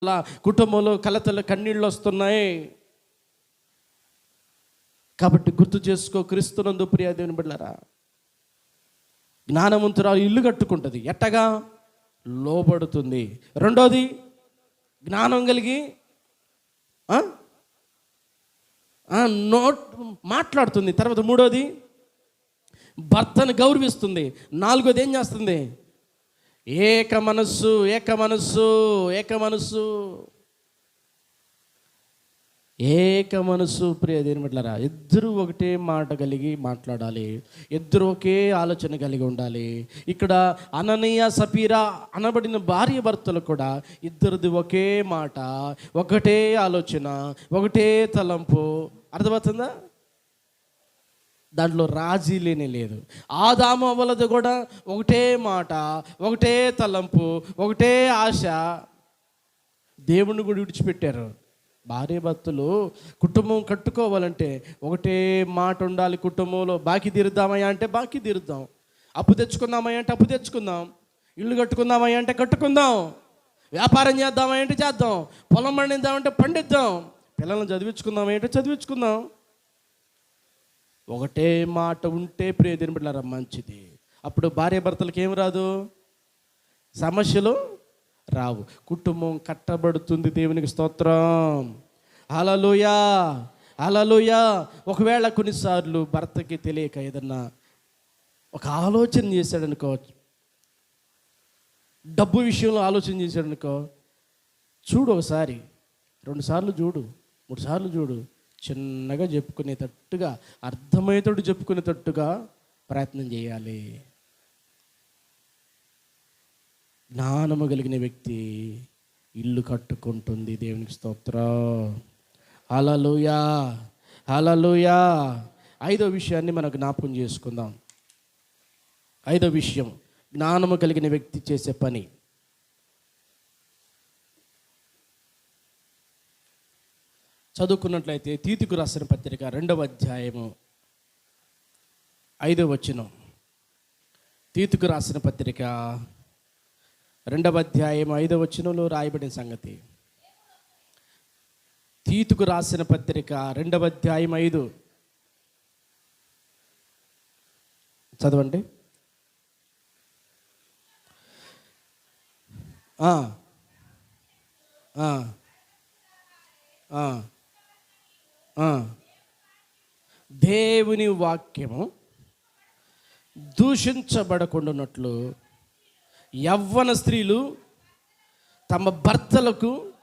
అలా కుటుంబంలో కలతలు కన్నీళ్ళు వస్తున్నాయి. కాబట్టి గుర్తు చేసుకో, క్రీస్తునందు ప్రియ దేవుని బిడ్డలారా, జ్ఞానవంతురాలు ఇల్లు కట్టుకుంటుంది. ఎట్టగా? లోబడుతుంది. రెండోది, జ్ఞానం కలిగి నోట్ మాట్లాడుతుంది. తర్వాత మూడోది, భర్తను గౌరవిస్తుంది. నాలుగోది ఏం చేస్తుంది? ఏక మనస్సు, ఏక మనస్సు, ఏక మనస్సు, ఏక మనస్సు. ప్రియ దేవుని బిడ్డలారా, ఇద్దరు ఒకటే మాట కలిగి మాట్లాడాలి. ఇద్దరు ఒకే ఆలోచన కలిగి ఉండాలి. ఇక్కడ అననీయ సపీరా అనబడిన భార్య భర్తలు కూడా ఇద్దరిది ఒకే మాట, ఒకటే ఆలోచన, ఒకటే తలంపు. అర్థమవుతుందా? దాంట్లో రాజీ లేనే లేదు. ఆదాము అవ్వలది కూడా ఒకటే మాట, ఒకటే తలంపు, ఒకటే ఆశ. దేవుణ్ణి కూడా విడిచిపెట్టారు. భార్య భర్తలు కుటుంబం కట్టుకోవాలంటే ఒకటే మాట ఉండాలి. కుటుంబంలో బాకీ తీరుద్దామయ్యా అంటే బాకీ తీరుద్దాం, అప్పు తెచ్చుకుందామయ్యా అంటే అప్పు తెచ్చుకుందాం, ఇల్లు కట్టుకుందామయ్యా అంటే కట్టుకుందాం, వ్యాపారం చేద్దామయ్యా అంటే చేద్దాం, పొలం పండిద్దామంటే పండిద్దాం, పిల్లల్ని చదివించుకుందామయ్యా అంటే చదివించుకుందాం. ఒకటే మాట ఉంటే ప్రియ దేవుని బిడ్డలారా మంచిది. అప్పుడు భార్య భర్తలకు ఏం రాదు, సమస్యలు రావు, కుటుంబం కట్టబడుతుంది. దేవునికి స్తోత్రం. హల్లెలూయా, హల్లెలూయా. ఒకవేళ కొన్నిసార్లు భర్తకి తెలియక ఏదన్నా ఒక ఆలోచన చేశాడనుకో, డబ్బు విషయంలో ఆలోచన చేశాడనుకో, చూడు, ఒకసారి 2 సార్లు చూడు, 3 సార్లు చూడు, చిన్నగా చెప్పుకునేటట్టుగా, అర్థమయ్యేటట్టు చెప్పుకునేటట్టుగా ప్రయత్నం చేయాలి. జ్ఞానము కలిగిన వ్యక్తి ఇల్లు కట్టుకుంటుంది. దేవునికి స్తోత్రం. హల్లెలూయా, హల్లెలూయా. 5వ విషయాన్ని మనం జ్ఞాపకం చేసుకుందాం. 5వ విషయం, జ్ఞానము కలిగిన వ్యక్తి చేసే పని. చదువుకున్నట్లయితే తీతుకు రాసిన పత్రిక 2వ అధ్యాయము 5వ వచనం. తీతుకు రాసిన పత్రిక 2వ అధ్యాయం 5వ వచనంలో రాయబడిన సంగతి. తీతుకు రాసిన పత్రిక 2వ అధ్యాయం 5 చదవండి. దేవుని వాక్యము దూషించబడకుండానట్లు యవ్వన స్త్రీలు తమ భర్తలకు